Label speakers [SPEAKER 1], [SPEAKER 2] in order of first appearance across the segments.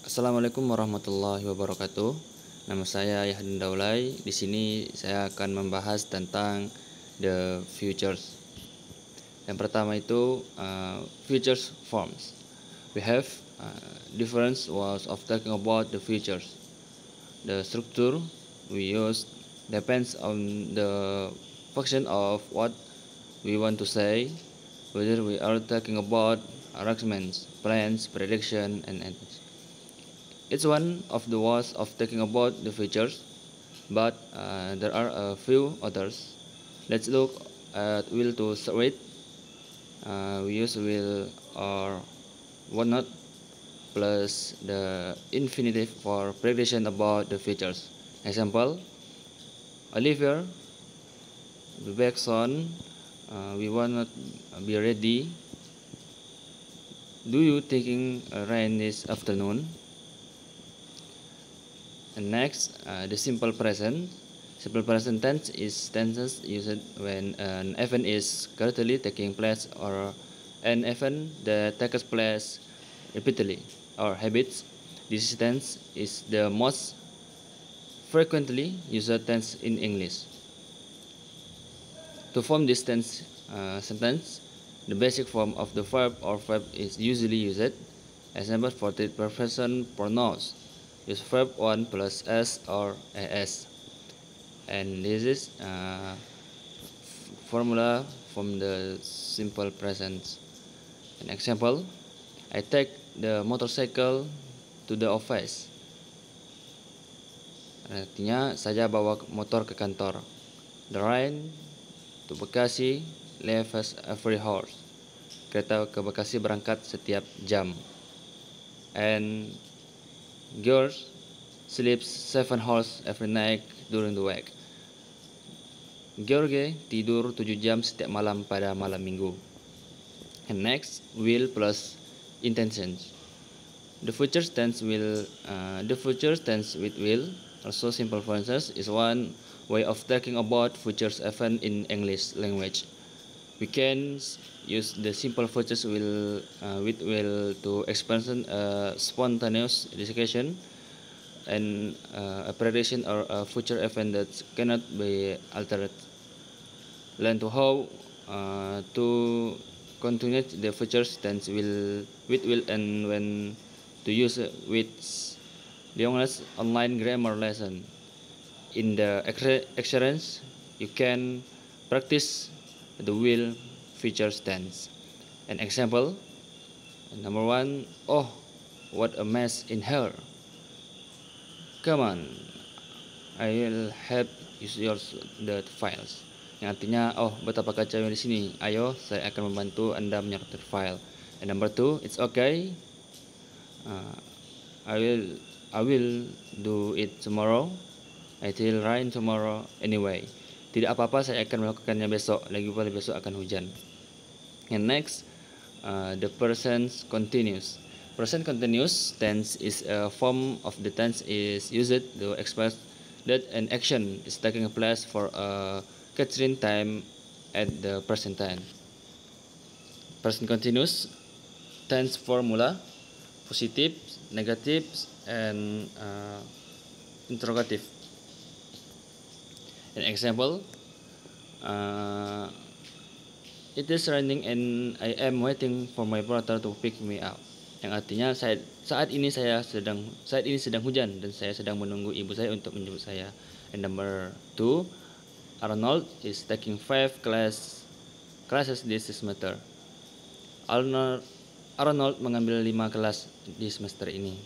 [SPEAKER 1] Assalamualaikum warahmatullahi wabarakatuh. Nama saya Yahdin Daulay. Di sini saya akan membahas tentang the futures. Yang pertama itu futures forms. We have different ways of talking about the futures. The structure we use depends on the function of what we want to say, whether we are talking about arrangements, plans, prediction, and ethics. It's one of the ways of talking about the futures, but there are a few others. Let's look at will to start with. We use will or what not plus the infinitive for prediction about the futures. Example: Oliver, be back soon. We want not be ready. Do you thinking rain this afternoon? And next, the simple present. Simple present tense is tenses used when an event is currently taking place or an event that takes place repeatedly or habits. This tense is the most frequently used tense in English. To form this tense sentence, the basic form of the verb or verb is usually used. Example for the person pronouns. Use verb 1 plus s or as, and this is formula from the simple present. An example: I take the motorcycle to the office. Artinya saya bawa motor ke kantor. The train to Bekasi leaves every hour. Kereta ke Bekasi berangkat setiap jam. And girls sleeps 7 hours every night during the week. George tidur 7 jam setiap malam pada malam minggu. And next, will plus intentions. The future tense with will, also simple phrases, is one way of talking about future event in English language. We can use the simple futures with will to express a spontaneous discussion and a prediction or a future event that cannot be altered. Learn to how to continue the future tense with will and when to use with Leon's online grammar lesson. In the experience, you can practice the will future tense. An example: number 1, oh, what a mess in here. Come on, I will help you the files. Yang artinya, oh, betapa kacaunya di sini. Ayo, saya akan membantu Anda menyortir file. And number 2, it's okay. I will do it tomorrow. It will rain tomorrow anyway. Tidak apa-apa, saya akan melakukannya besok. Lagi pula besok akan hujan. And next, the present continuous. Present continuous tense is a form of the tense is used to express that an action is taking place for a certain time at the present time. Present continuous tense formula: positive, negative, and interrogative. An example: it is raining and I am waiting for my brother to pick me up. Yang artinya saat ini sedang hujan dan saya sedang menunggu ibu saya untuk menjemput saya. And number 2, Arnold is taking 5 classes this semester. Arnold mengambil 5 kelas di semester ini.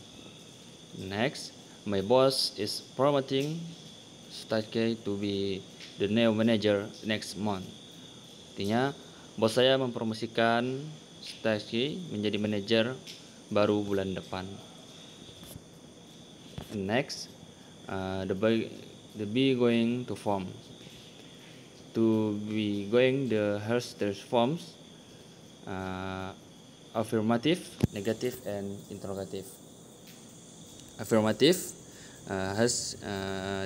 [SPEAKER 1] Next, my boss is promoting Stacy to be the new manager next month. Artinya, bos saya mempromosikan Stacy menjadi manajer baru bulan depan. Next, the be going to form. To be going, the Herster forms affirmative, negative, and interrogative. Affirmative has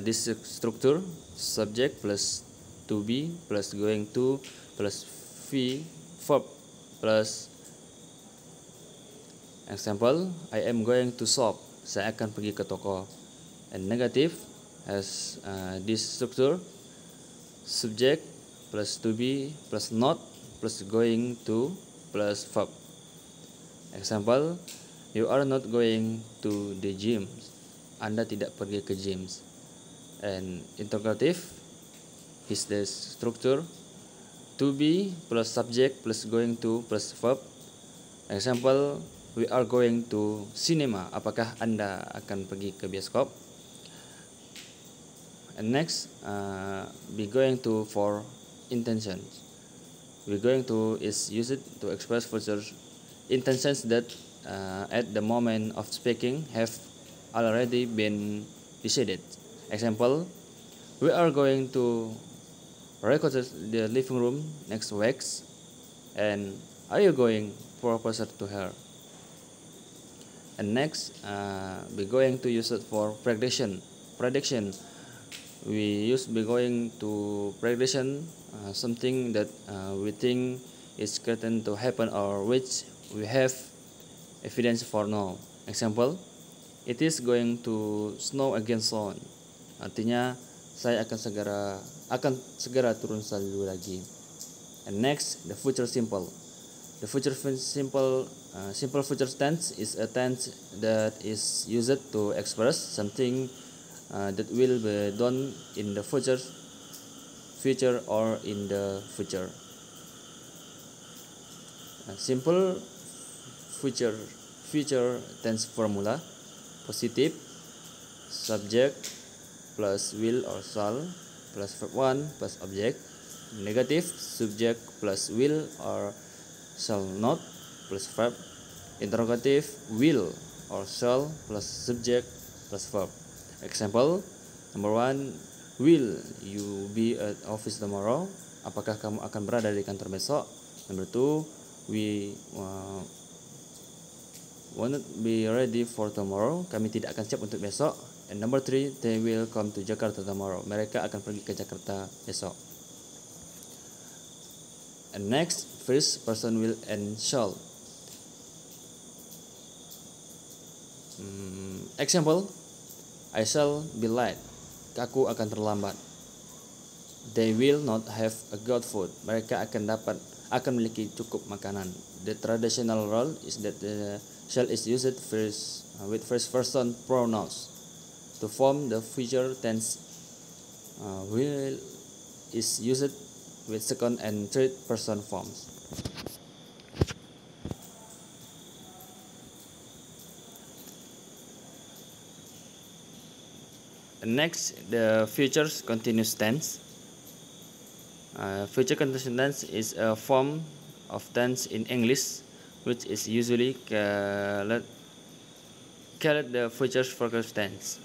[SPEAKER 1] this structure: subject plus to be plus going to plus verb plus. Example: I am going to shop. Saya akan pergi ke toko. And negative has this structure: subject plus to be plus not plus going to plus verb. Example, you are not going to the gym. Anda tidak pergi ke gym. And interrogative is the structure: to be plus subject plus going to plus verb. Example, we are going to cinema. Apakah Anda akan pergi ke bioskop? And next, be going to for intentions. Be going to is used to express future intentions that at the moment of speaking have already been decided. Example, we are going to record the living room next week. And are you going for propose to her? And next, be going to use it for prediction. We use be going to prediction something that we think is certain to happen or which we have evidence for now. Example, it is going to snow again soon. Artinya saya akan segera turun salju lagi. And next, the future simple. The future simple future tense is a tense that is used to express something that will be done in the future or in the future. Simple future tense formula: positive, subject plus will or shall plus verb 1 plus object. Negative, subject plus will or shall not plus verb. Interrogative, will or shall plus subject plus verb. Example, number 1, will you be at office tomorrow? Apakah kamu akan berada di kantor besok? Number 2, we won't be ready for tomorrow. Kami tidak akan siap untuk besok. And number 3, they will come to Jakarta tomorrow. Mereka akan pergi ke Jakarta besok. And next, first person will and shall. Example, I shall be late. Aku akan terlambat. They will not have a good food. Mereka akan memiliki cukup makanan. The traditional rule is that the shall is used first with first person pronouns to form the future tense. Will is used with second and third person forms. Next, the future continuous tense. Future continuous tense is a form of tense in English which is usually called the future progressive tense.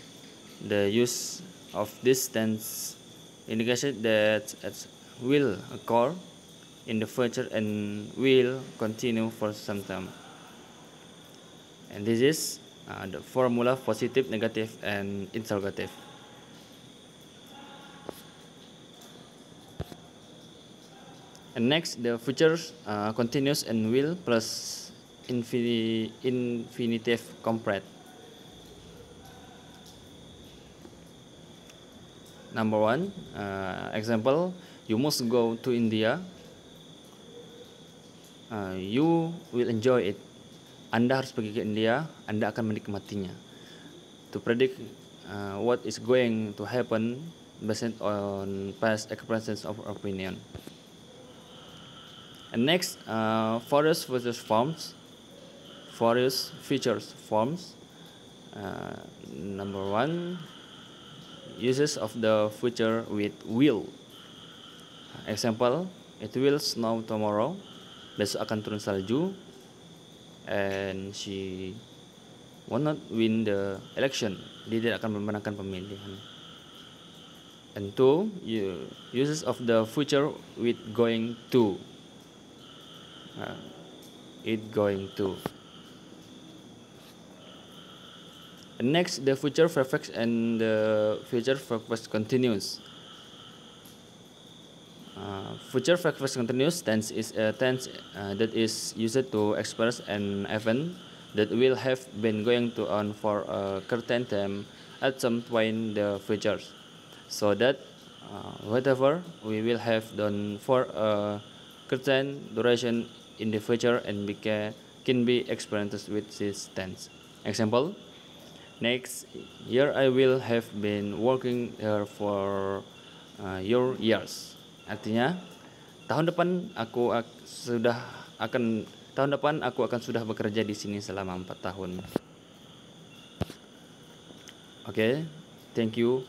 [SPEAKER 1] The use of this tense indicates that it will occur in the future and will continue for some time. And this is the formula: positive, negative, and interrogative. And next, the future continuous and will plus infinitive complete. Number 1, example, you must go to India. You will enjoy it. Anda harus pergi ke India. Anda akan menikmatinya. To predict what is going to happen based on past experiences of opinion. And next, various features forms. Number 1, uses of the future with will. Example, it will snow tomorrow. Besok akan turun salju. And she will not win the election. Dia tidak akan memenangkan pemilihan. And 2, uses of the future with going to. It going to. And next, the future perfect and the future perfect continuous. Future perfect continuous tense is a tense that is used to express an event that will have been going to on for a certain time at some point in the future, so that whatever we will have done for a certain duration in the future and can be experienced with this tense. Example, next year I will have been working here for your years. Artinya tahun depan aku akan sudah bekerja di sini selama 4 tahun. Oke, thank you.